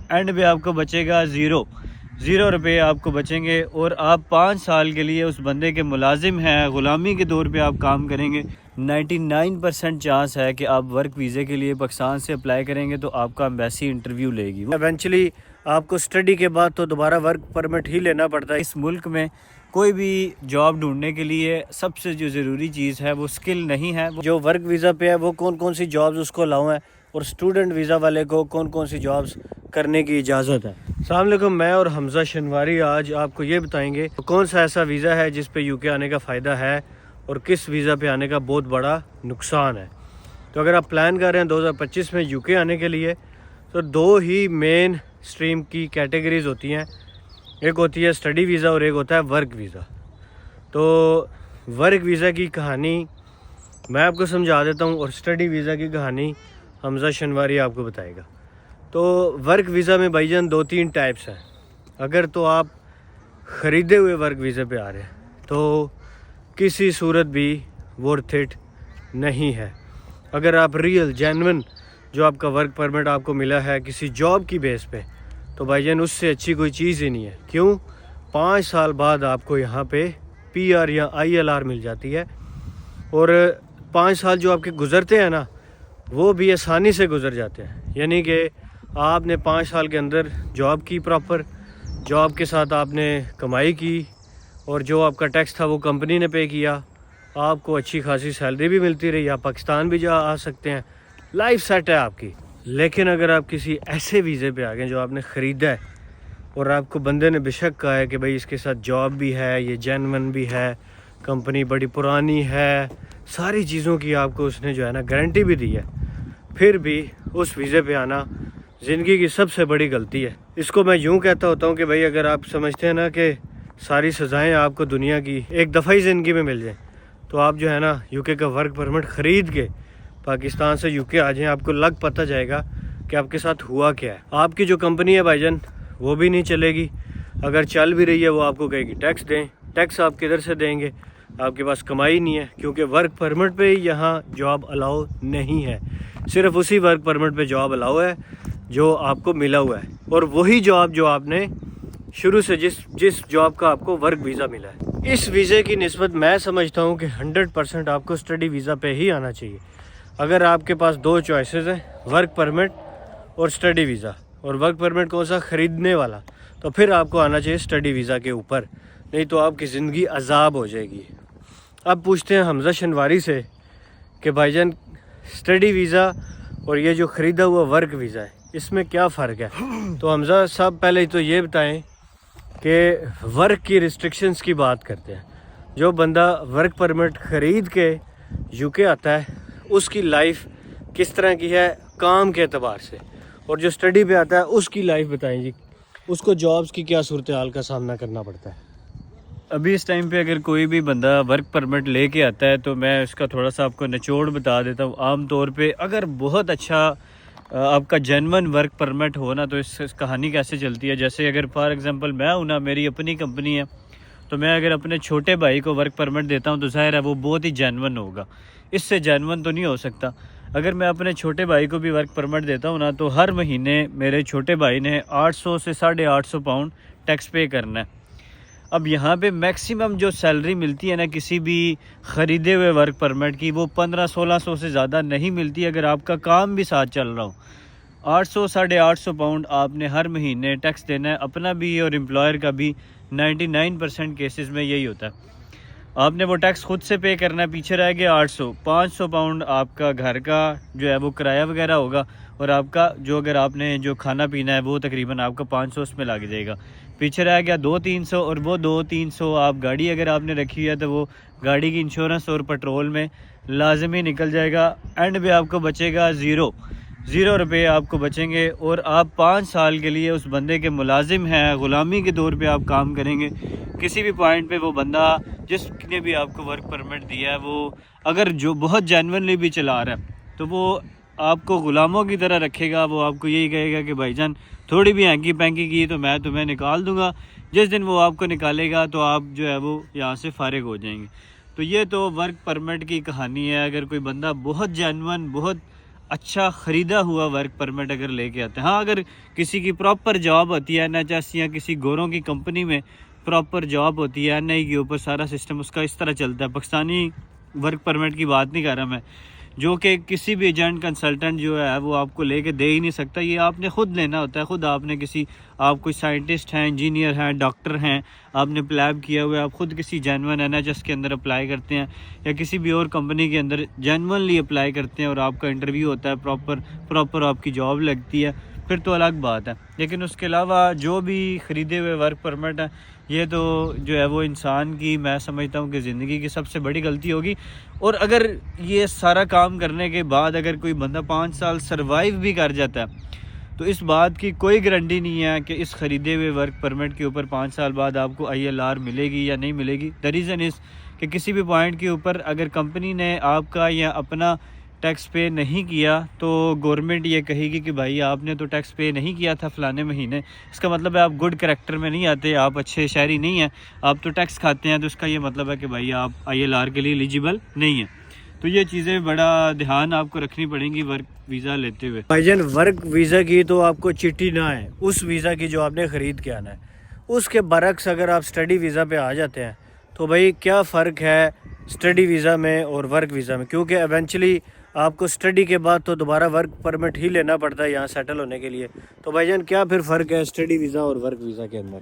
And پہ آپ کو بچے گا زیرو روپے آپ کو بچیں گے، اور آپ 5 سال کے لیے اس بندے کے ملازم ہیں، غلامی کے طور پہ آپ کام کریں گے۔ 99% چانس ہے کہ آپ ورک ویزے کے لیے پاکستان سے اپلائی کریں گے تو آپ کا ایمبیسی انٹرویو لے گی۔ ایونچولی آپ کو اسٹڈی کے بعد تو دوبارہ ورک پرمٹ ہی لینا پڑتا ہے۔ اس ملک میں کوئی بھی جاب ڈھونڈنے کے لیے سب سے جو ضروری چیز ہے وہ سکل نہیں ہے۔ جو ورک ویزا پہ ہے وہ کون سی جابز اس کو الاؤ ہیں، اور اسٹوڈنٹ ویزا والے کو کون سی جابز کرنے کی اجازت ہے۔ السلام علیکم، میں اور حمزہ شنواری آج آپ کو یہ بتائیں گے کون سا ایسا ویزا ہے جس پہ یو کے آنے کا فائدہ ہے اور کس ویزا پہ آنے کا بہت بڑا نقصان ہے۔ تو اگر آپ پلان کر رہے ہیں 2025 میں یو کے آنے کے لیے، تو 2 ہی مین سٹریم کی کیٹیگریز ہوتی ہیں، ایک ہوتی ہے اسٹڈی ویزا اور ایک ہوتا ہے ورک ویزا۔ تو ورک ویزا کی کہانی میں آپ کو سمجھا دیتا ہوں اور اسٹڈی ویزا کی کہانی حمزہ شنواری آپ کو بتائے گا۔ تو ورک ویزا میں بھائی جان 2-3 ٹائپس ہیں۔ اگر تو آپ خریدے ہوئے ورک ویزے پہ آ رہے ہیں تو کسی صورت بھی ورتھ اٹ نہیں ہے۔ اگر آپ ریئل جینون جو آپ کا ورک پرمٹ آپ کو ملا ہے کسی جاب کی بیس پہ، تو بھائی جان اس سے اچھی کوئی چیز ہی نہیں ہے۔ کیوں؟ 5 سال بعد آپ کو یہاں پہ پی آر یا ILR مل جاتی ہے، اور 5 سال جو آپ کے گزرتے ہیں نا وہ بھی آسانی سے گزر جاتے ہیں۔ یعنی کہ آپ نے 5 سال کے اندر جاب کی، پراپر جاب کے ساتھ آپ نے کمائی کی، اور جو آپ کا ٹیکس تھا وہ کمپنی نے پے کیا، آپ کو اچھی خاصی سیلری بھی ملتی رہی، آپ پاکستان بھی جا آ سکتے ہیں، لائف سیٹ ہے آپ کی۔ لیکن اگر آپ کسی ایسے ویزے پہ آ گئے جو آپ نے خریدا ہے، اور آپ کو بندے نے بے شک کہا ہے کہ بھائی اس کے ساتھ جاب بھی ہے، یہ جینون بھی ہے، کمپنی بڑی پرانی ہے، ساری چیزوں کی آپ کو اس نے جو ہے نا گارنٹی بھی دی ہے، پھر بھی اس ویزے پہ آنا زندگی کی سب سے بڑی غلطی ہے۔ اس کو میں یوں کہتا ہوتا ہوں کہ بھائی اگر آپ سمجھتے ہیں نا کہ ساری سزائیں آپ کو دنیا کی ایک دفعہ ہی زندگی میں مل جائیں، تو آپ جو ہے نا یو کے کا ورک پرمٹ خرید کے پاکستان سے یو کے آ جائیں، آپ کو لگ پتہ جائے گا کہ آپ کے ساتھ ہوا کیا ہے۔ آپ کی جو کمپنی ہے بھائی جان وہ بھی نہیں چلے گی، اگر چل بھی رہی ہے وہ آپ کو کہے گی ٹیکس دیں، ٹیکس آپ کدھر سے دیں گے؟ آپ کے پاس کمائی نہیں ہے، کیونکہ ورک پرمٹ پہ یہاں جاب الاؤ نہیں ہے، صرف اسی ورک پرمٹ پہ جاب الاؤ ہے جو آپ کو ملا ہوا ہے، اور وہی جاب جو آپ نے شروع سے جس جاب کا آپ کو ورک ویزا ملا ہے۔ اس ویزے کی نسبت میں سمجھتا ہوں کہ 100% آپ کو اسٹڈی ویزا پہ ہی آنا چاہیے۔ اگر آپ کے پاس 2 چوائسیز ہیں، ورک پرمٹ اور اسٹڈی ویزا، اور ورک پرمٹ کون سا؟ خریدنے والا، تو پھر آپ کو آنا چاہیے اسٹڈی ویزا کے اوپر، نہیں تو آپ کی زندگی عذاب ہو جائے گی۔ اب پوچھتے ہیں حمزہ شنواری سے کہ بھائی جان اسٹڈی ویزا اور یہ جو خریدا ہوا ورک ویزا ہے اس میں کیا فرق ہے؟ تو حمزہ صاحب پہلے تو یہ بتائیں کہ ورک کی ریسٹرکشنز کی بات کرتے ہیں۔ جو بندہ ورک پرمٹ خرید کے یو کے آتا ہے اس کی لائف کس طرح کی ہے کام کے اعتبار سے، اور جو اسٹڈی پہ آتا ہے اس کی لائف بتائیں جی، اس کو جابز کی کیا صورتحال کا سامنا کرنا پڑتا ہے؟ ابھی اس ٹائم پہ اگر کوئی بھی بندہ ورک پرمٹ لے کے آتا ہے تو میں اس کا تھوڑا سا آپ کو نچوڑ بتا دیتا ہوں۔ عام طور پہ اگر بہت اچھا آپ کا جینون ورک پرمٹ ہو نا تو اس کہانی کیسے چلتی ہے، جیسے اگر فار ایگزامپل میں ہوں نا، میری اپنی کمپنی ہے، تو میں اگر اپنے چھوٹے بھائی کو ورک پرمٹ دیتا ہوں تو ظاہر ہے وہ بہت ہی جینون ہوگا، اس سے جینون تو نہیں ہو سکتا۔ اگر میں اپنے چھوٹے بھائی کو بھی ورک پرمٹ دیتا ہوں نا تو ہر مہینے میرے چھوٹے بھائی نے 800 سے 850 پاؤنڈ ٹیکس پے کرنا ہے۔ اب یہاں پہ میکسیمم جو سیلری ملتی ہے نا کسی بھی خریدے ہوئے ورک پرمٹ کی، وہ 1500-1600 سے زیادہ نہیں ملتی اگر آپ کا کام بھی ساتھ چل رہا ہو۔ 800-850 پاؤنڈ آپ نے ہر مہینے ٹیکس دینا ہے، اپنا بھی اور امپلائر کا بھی۔ 99% کیسز میں یہی ہوتا ہے، آپ نے وہ ٹیکس خود سے پے کرنا ہے، پیچھے رہ گیا 500 پاؤنڈ آپ کا گھر کا جو ہے وہ کرایہ وغیرہ ہوگا، اور آپ کا جو اگر آپ نے جو کھانا پینا ہے وہ تقریباً آپ کا 500 اس میں لگ جائے گا، پیچھے رہ گیا 200-300، اور وہ 200-300 آپ گاڑی اگر آپ نے رکھی ہوئی ہے تو وہ گاڑی کی انشورنس اور پیٹرول میں لازمی نکل جائے گا۔ اینڈ پہ آپ کو بچے گا زیرو روپے آپ کو بچیں گے، اور آپ 5 سال کے لیے اس بندے کے ملازم ہیں، غلامی کے طور پہ آپ کام کریں گے۔ کسی بھی پوائنٹ پہ وہ بندہ جس نے بھی آپ کو ورک پرمٹ دیا ہے وہ اگر جو بہت جینونلی بھی چلا رہا ہے تو وہ آپ کو غلاموں کی طرح رکھے گا، وہ آپ کو یہی کہے گا کہ بھائی جان تھوڑی بھی ہینکی پینکی کی تو میں تمہیں نکال دوں گا، جس دن وہ آپ کو نکالے گا تو آپ جو ہے وہ یہاں سے فارغ ہو جائیں گے۔ تو یہ تو ورک پرمٹ کی کہانی ہے۔ اگر کوئی بندہ بہت جینون، بہت اچھا خریدا ہوا ورک پرمٹ اگر لے کے آتے ہیں. ہاں اگر کسی کی پراپر جاب ہوتی ہے NHS یا کسی گوروں کی کمپنی میں پراپر جاب ہوتی ہے NI کے اوپر سارا سسٹم اس کا اس طرح چلتا ہے. پاکستانی ورک پرمٹ کی بات نہیں کر رہا میں, جو کہ کسی بھی ایجنٹ کنسلٹنٹ جو ہے وہ آپ کو لے کے دے ہی نہیں سکتا. یہ آپ نے خود لینا ہوتا ہے. خود آپ نے آپ کوئی سائنٹسٹ ہیں, انجینئر ہیں, ڈاکٹر ہیں, آپ نے اپلائی کیا ہوا ہے, آپ خود کسی جینون NHS کے اندر اپلائی کرتے ہیں یا کسی بھی اور کمپنی کے اندر جینونلی اپلائی کرتے ہیں اور آپ کا انٹرویو ہوتا ہے, پراپر آپ کی جاب لگتی ہے, پھر تو الگ بات ہے. لیکن اس کے علاوہ جو بھی خریدے ہوئے ورک پرمٹ ہیں, یہ تو جو ہے وہ انسان کی, میں سمجھتا ہوں کہ زندگی کی سب سے بڑی غلطی ہوگی. اور اگر یہ سارا کام کرنے کے بعد اگر کوئی بندہ 5 سال سروائیو بھی کر جاتا ہے تو اس بات کی کوئی گارنٹی نہیں ہے کہ اس خریدے ہوئے ورک پرمٹ کے اوپر 5 سال بعد آپ کو ILR ملے گی یا نہیں ملے گی. دا ریزن از کہ کسی بھی پوائنٹ کے اوپر اگر کمپنی نے آپ کا یا اپنا ٹیکس پے نہیں کیا تو گورنمنٹ یہ کہے گی کہ بھائی آپ نے تو ٹیکس پے نہیں کیا تھا فلانے مہینے, اس کا مطلب ہے آپ گڈ کریکٹر میں نہیں آتے, آپ اچھے شہری نہیں ہیں, آپ تو ٹیکس کھاتے ہیں, تو اس کا یہ مطلب ہے کہ بھائی آپ ILR کے لیے ایلیجیبل نہیں ہیں. تو یہ چیزیں بڑا دھیان آپ کو رکھنی پڑیں گی ورک ویزا لیتے ہوئے. بھائی جان ورک ویزا کی تو آپ کو چٹھی نہ ہے اس ویزا کی جو آپ نے خرید کے آنا ہے. اس کے برعکس اگر آپ اسٹڈی ویزا پہ آ جاتے ہیں تو بھائی کیا فرق ہے اسٹڈی ویزا میں اور ورک ویزا میں, کیونکہ ایونچولی آپ کو اسٹڈی کے بعد تو دوبارہ ورک پرمٹ ہی لینا پڑتا ہے یہاں سیٹل ہونے کے لیے. تو بھائی جان کیا پھر فرق ہے اسٹڈی ویزا اور ورک ویزا کے اندر؟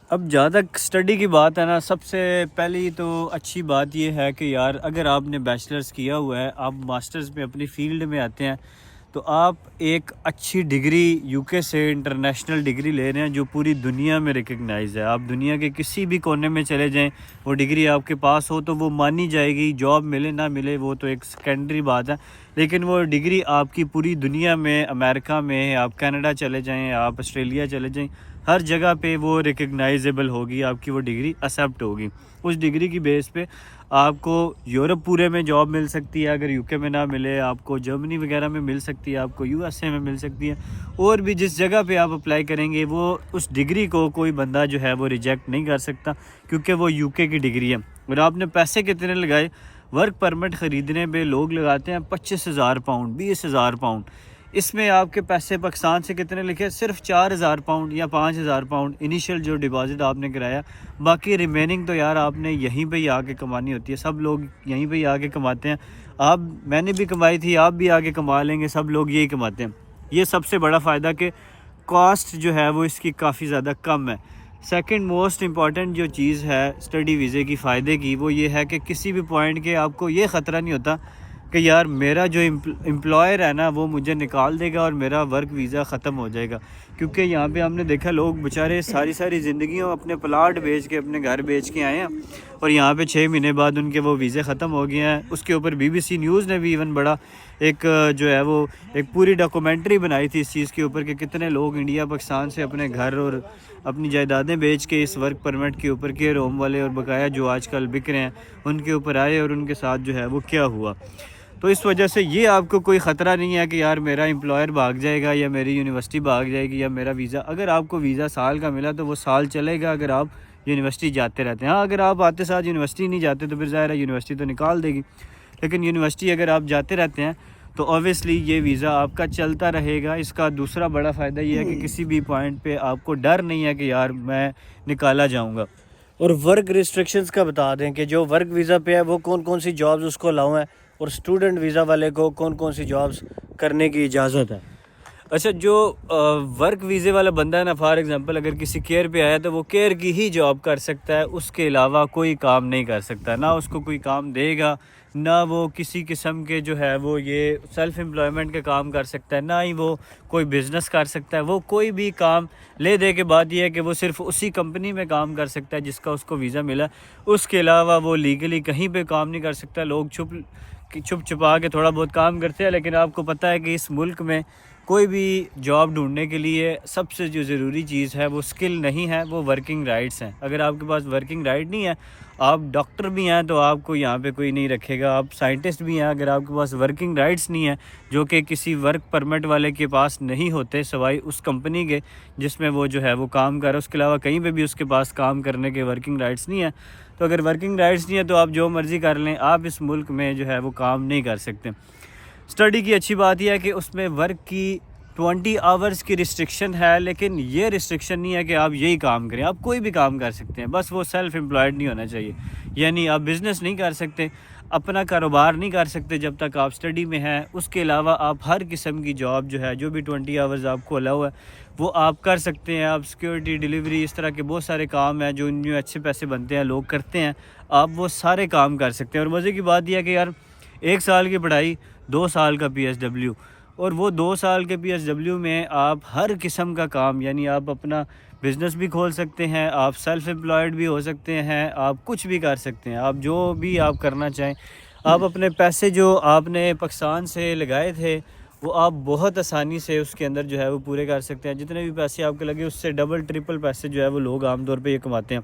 اب جہاں تک اسٹڈی کی بات ہے نا, سب سے پہلی تو اچھی بات یہ ہے کہ یار اگر آپ نے بیچلرز کیا ہوا ہے, آپ ماسٹرز میں اپنی فیلڈ میں آتے ہیں, تو آپ ایک اچھی ڈگری UK سے انٹرنیشنل ڈگری لے رہے ہیں جو پوری دنیا میں ریکگنائز ہے. آپ دنیا کے کسی بھی کونے میں چلے جائیں, وہ ڈگری آپ کے پاس ہو تو وہ مانی جائے گی. جاب ملے نہ ملے وہ تو ایک سیکنڈری بات ہے, لیکن وہ ڈگری آپ کی پوری دنیا میں, امریکہ میں, آپ کینیڈا چلے جائیں, آپ آسٹریلیا چلے جائیں, ہر جگہ پہ وہ ریکگنائزیبل ہوگی, آپ کی وہ ڈگری ایکسیپٹ ہوگی. اس ڈگری کی بیس پہ آپ کو یورپ پورے میں جاب مل سکتی ہے, اگر UK میں نہ ملے آپ کو جرمنی وغیرہ میں مل سکتی ہے, آپ کو USA میں مل سکتی ہے, اور بھی جس جگہ پہ آپ اپلائی کریں گے وہ اس ڈگری کو کوئی بندہ جو ہے وہ ریجیکٹ نہیں کر سکتا, کیونکہ وہ UK کی ڈگری ہے. اور آپ نے پیسے کتنے لگائے ورک پرمٹ خریدنے پہ؟ لوگ لگاتے ہیں 25,000 پاؤنڈ, 20,000 پاؤنڈ. اس میں آپ کے پیسے پاکستان سے کتنے لکھے؟ صرف 4,000 پاؤنڈ یا 5,000 پاؤنڈ انیشیل جو ڈپازٹ آپ نے کرایا, باقی ریمیننگ تو یار آپ نے یہیں پہ ہی آ کے کمانی ہوتی ہے. سب لوگ یہیں پہ ہی آ کے کماتے ہیں. میں نے بھی کمائی تھی, آپ بھی آگے کما لیں گے, سب لوگ یہی کماتے ہیں. یہ سب سے بڑا فائدہ کہ کاسٹ جو ہے وہ اس کی کافی زیادہ کم ہے. سیکنڈ موسٹ امپورٹنٹ جو چیز ہے اسٹڈی ویزے کی فائدے کی, وہ یہ ہے کہ کسی بھی پوائنٹ کے آپ کو یہ خطرہ نہیں ہوتا کہ یار میرا جو امپلائر ہے نا وہ مجھے نکال دے گا اور میرا ورک ویزا ختم ہو جائے گا. کیونکہ یہاں پہ ہم نے دیکھا لوگ بیچارے ساری زندگیوں اپنے پلاٹ بیچ کے, اپنے گھر بیچ کے آئے ہیں, اور یہاں پہ 6 مہینے بعد ان کے وہ ویزے ختم ہو گئے ہیں. اس کے اوپر BBC نیوز نے بھی ایون بڑا ایک جو ہے وہ ایک پوری ڈاکومنٹری بنائی تھی اس چیز کے اوپر کہ کتنے لوگ انڈیا پاکستان سے اپنے گھر اور اپنی جائیدادیں بیچ کے اس ورک پرمٹ کے اوپر کیئر ہوم والے اور بقایا جو آج کل بک رہے ہیں ان کے اوپر آئے, اور ان کے ساتھ جو ہے وہ کیا ہوا. تو اس وجہ سے یہ آپ کو کوئی خطرہ نہیں ہے کہ یار میرا امپلائر بھاگ جائے گا یا میری یونیورسٹی بھاگ جائے گی یا میرا ویزا. اگر آپ کو ویزا سال کا ملا تو وہ سال چلے گا اگر آپ یونیورسٹی جاتے رہتے ہیں. ہاں اگر آپ آتے ساتھ یونیورسٹی نہیں جاتے تو پھر ظاہر ہے یونیورسٹی تو نکال دے گی, لیکن یونیورسٹی اگر آپ جاتے رہتے ہیں تو اوبویسلی یہ ویزا آپ کا چلتا رہے گا. اس کا دوسرا بڑا فائدہ یہ ہے کہ کسی بھی پوائنٹ پہ آپ کو ڈر نہیں ہے کہ یار میں نکالا جاؤں گا. اور ورک ریسٹرکشنز کا بتا دیں کہ جو ورک ویزا پہ ہے وہ کون سی جابز اس کو الاؤ ہیں, اور اسٹوڈنٹ ویزا والے کو کون سی جابز کرنے کی اجازت ہے. اچھا, جو ورک ویزے والا بندہ ہے نا, فار ایگزامپل اگر کسی کیئر پہ آیا تو وہ کیئر کی ہی جاب کر سکتا ہے, اس کے علاوہ کوئی کام نہیں کر سکتا. نہ اس کو کوئی کام دے گا, نہ وہ کسی قسم کے جو ہے وہ یہ سیلف امپلائمنٹ کے کام کر سکتا ہے, نہ ہی وہ کوئی بزنس کر سکتا ہے. وہ کوئی بھی کام لے دے کے بات یہ ہے کہ وہ صرف اسی کمپنی میں کام کر سکتا ہے جس کا اس کو ویزا ملا. اس کے علاوہ وہ لیگلی کہیں پہ کام نہیں کر سکتا. لوگ چھپ چھپا کے تھوڑا بہت کام کرتے ہیں, لیکن آپ کو پتہ ہے کہ اس ملک میں کوئی بھی جاب ڈھونڈنے کے لیے سب سے جو ضروری چیز ہے وہ سکل نہیں ہے, وہ ورکنگ رائٹس ہیں. اگر آپ کے پاس ورکنگ رائٹ نہیں ہے, آپ ڈاکٹر بھی ہیں تو آپ کو یہاں پہ کوئی نہیں رکھے گا. آپ سائنٹسٹ بھی ہیں, اگر آپ کے پاس ورکنگ رائٹس نہیں ہیں جو کہ کسی ورک پرمٹ والے کے پاس نہیں ہوتے سوائے اس کمپنی کے جس میں وہ جو ہے وہ کام کر رہا ہے, اس کے علاوہ کہیں پہ بھی اس کے پاس کام کرنے کے ورکنگ رائٹس نہیں ہیں. تو اگر ورکنگ رائٹس نہیں ہے تو آپ جو مرضی کر لیں, آپ اس ملک میں جو ہے وہ کام نہیں کر سکتے. اسٹڈی کی اچھی بات یہ ہے کہ اس میں ورک کی 20 آورس کی ریسٹرکشن ہے، لیکن یہ ریسٹرکشن نہیں ہے کہ آپ یہی کام کریں، آپ کوئی بھی کام کر سکتے ہیں، بس وہ سیلف امپلائڈ نہیں ہونا چاہیے. یعنی آپ بزنس نہیں کر سکتے، اپنا کاروبار نہیں کر سکتے جب تک آپ اسٹڈی میں ہیں. اس کے علاوہ آپ ہر قسم کی جاب جو ہے، جو بھی 20 آورز آپ کو الاؤ ہے وہ آپ کر سکتے ہیں. آپ سیکیورٹی، ڈیلیوری، اس طرح کے بہت سارے کام ہیں جو ان میں اچھے پیسے بنتے ہیں، لوگ کرتے ہیں، آپ وہ سارے کام کر سکتے ہیں. اور مزے کی بات یہ ہے کہ یار 1 سال کی پڑھائی، 2 سال کا PSW، اور وہ 2 سال کے PSW میں آپ ہر قسم کا کام، یعنی آپ اپنا بزنس بھی کھول سکتے ہیں، آپ سیلف امپلائڈ بھی ہو سکتے ہیں، آپ کچھ بھی کر سکتے ہیں، آپ جو بھی آپ کرنا چاہیں. آپ اپنے پیسے جو آپ نے پاکستان سے لگائے تھے وہ آپ بہت آسانی سے اس کے اندر جو ہے وہ پورے کر سکتے ہیں. جتنے بھی پیسے آپ کے لگے اس سے ڈبل ٹرپل پیسے جو ہے وہ لوگ عام طور پہ یہ کماتے ہیں.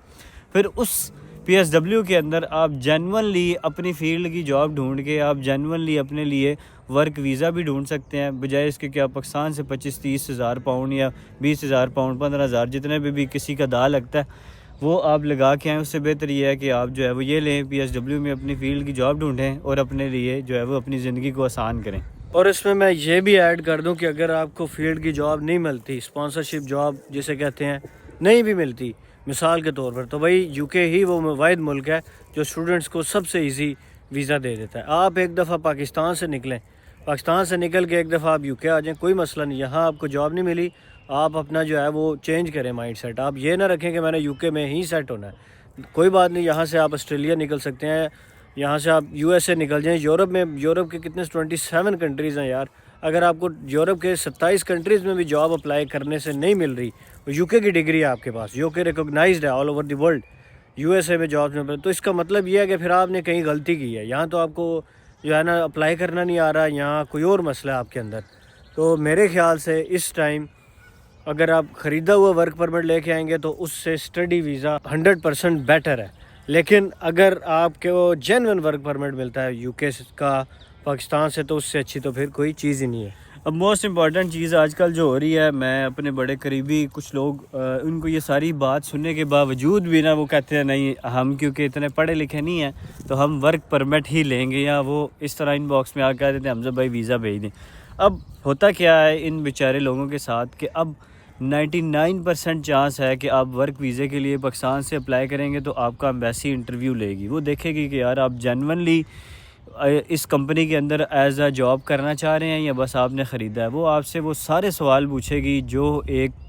پھر اس PSW کے اندر آپ جینونلی اپنی فیلڈ کی جاب ڈھونڈ کے آپ جینونلی اپنے لیے ورک ویزا بھی ڈھونڈ سکتے ہیں، بجائے اس کے کہ آپ پاکستان سے 25-30 ہزار پاؤنڈ یا 20 ہزار پاؤنڈ، 15 ہزار، جتنے بھی کسی کا داع لگتا ہے وہ آپ لگا کے آئیں. اس سے بہتر یہ ہے کہ آپ جو ہے وہ یہ لیں، PSW میں اپنی فیلڈ کی جاب ڈھونڈیں اور اپنے لیے جو ہے وہ اپنی زندگی کو آسان کریں. اور اس میں یہ بھی ایڈ کر دوں کہ اگر آپ کو فیلڈ کی جاب نہیں ملتی، اسپانسرشپ جاب جسے کہتے ہیں، نہیں بھی ملتی مثال کے طور پر، تو بھائی UK ہی وہ واحد ملک ہے جو اسٹوڈنٹس کو سب سے ایزی ویزا دے دیتا ہے. آپ ایک دفعہ پاکستان سے نکلیں، پاکستان سے نکل کے ایک دفعہ آپ UK آ جائیں، کوئی مسئلہ نہیں. یہاں آپ کو جاب نہیں ملی، آپ اپنا جو ہے وہ چینج کریں مائنڈ سیٹ. آپ یہ نہ رکھیں کہ میں نے UK میں ہی سیٹ ہونا ہے، کوئی بات نہیں. یہاں سے آپ آسٹریلیا نکل سکتے ہیں، یہاں سے آپ USA نکل جائیں. یورپ کے کتنے 27 کنٹریز ہیں یار. اگر آپ کو یورپ کے 27 کنٹریز میں بھی جاب اپلائی کرنے سے نہیں مل رہی، UK کی ڈگری ہے آپ کے پاس، UK ریکوگنائزڈ ہے all over the world, USA میں جاب میں، تو اس کا مطلب یہ ہے کہ پھر آپ نے کہیں غلطی کی ہے. یہاں تو آپ کو جو ہے نا اپلائی کرنا نہیں آ رہا، یہاں کوئی اور مسئلہ ہے آپ کے اندر. تو میرے خیال سے اس ٹائم اگر آپ خریدا ہوا ورک پرمٹ لے کے آئیں گے تو اس سے اسٹڈی ویزا 100% بیٹر ہے. لیکن اگر آپ کو جینون ورک پرمٹ ملتا ہے UK کا پاکستان سے، تو اس سے اچھی تو پھر کوئی چیز ہی نہیں ہے. اب موسٹ امپورٹنٹ چیز آج کل جو ہو رہی ہے، میں اپنے بڑے قریبی کچھ لوگ ان کو یہ ساری بات سننے کے باوجود بھی نا وہ کہتے ہیں نہیں ہم کیونکہ اتنے پڑھے لکھے نہیں ہیں تو ہم ورک پرمٹ ہی لیں گے، یا وہ اس طرح ان باکس میں آ کے کہتے ہیں حمزہ بھائی ویزا بھیج دیں. اب ہوتا کیا ہے ان بیچارے لوگوں کے ساتھ کہ اب 99% چانس ہے کہ آپ ورک ویزے کے لیے پاکستان سے اپلائی کریں گے تو آپ کا ایمبیسی انٹرویو لے گی. وہ دیکھے گی کہ یار آپ جینونلی اس کمپنی کے اندر ایز اے جاب کرنا چاہ رہے ہیں یا بس آپ نے خریدا ہے. وہ آپ سے وہ سارے سوال پوچھے گی جو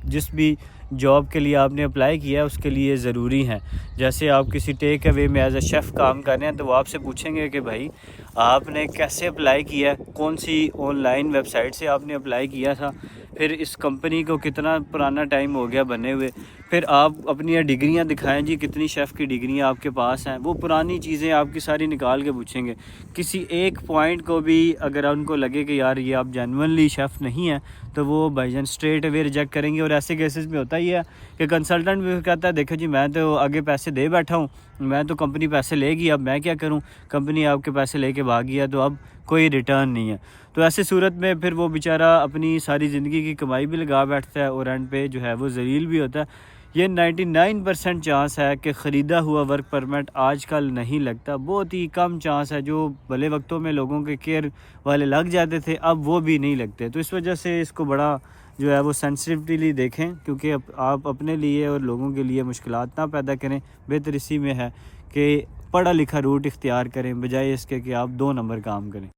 جس بھی جاب کے لیے آپ نے اپلائی کیا ہے اس کے لیے ضروری ہیں. جیسے آپ کسی ٹیک اوے میں ایز اے شیف کام کر رہے ہیں تو وہ آپ سے پوچھیں گے کہ بھائی آپ نے کیسے اپلائی کیا ہے، کون سی آن لائن ویب سائٹ سے آپ نے اپلائی کیا تھا، پھر اس کمپنی کو کتنا پرانا ٹائم ہو گیا بنے ہوئے، پھر آپ اپنی ڈگریاں دکھائیں جی کتنی شیف کی ڈگریاں آپ کے پاس ہیں. وہ پرانی چیزیں آپ کی ساری نکال کے پوچھیں گے. کسی ایک پوائنٹ کو بھی اگر ان کو لگے کہ یار یہ آپ جینونلی شیف نہیں ہیں تو وہ بھائی جان اسٹریٹ اوے ریجیکٹ کریں گے. اور ایسے کیسز میں ہوتا ہی ہے کہ کنسلٹنٹ بھی کہتا ہے دیکھو جی میں تو آگے پیسے دے بیٹھا ہوں، میں تو کمپنی پیسے لے گی، اب میں کیا کروں، کمپنی آپ کے پیسے لے کے بھاگ گیا تو اب کوئی ریٹرن نہیں ہے. تو ایسی صورت میں پھر وہ بیچارہ اپنی ساری زندگی کی کمائی بھی لگا بیٹھتا ہے اور اینڈ پہ جو ہے وہ ذلیل بھی ہوتا ہے. یہ 99% چانس ہے کہ خریدا ہوا ورک پرمٹ آج کل نہیں لگتا. بہت ہی کم چانس ہے. جو بھلے وقتوں میں لوگوں کے کیئر والے لگ جاتے تھے اب وہ بھی نہیں لگتے. تو اس وجہ سے اس کو بڑا جو ہے وہ سینسٹیوٹیلی دیکھیں، کیونکہ آپ اپنے لیے اور لوگوں کے لیے مشکلات نہ پیدا کریں. بہتر اسی میں ہے کہ پڑھا لکھا روٹ اختیار کریں بجائے اس کے کہ آپ 2 نمبر کام کریں.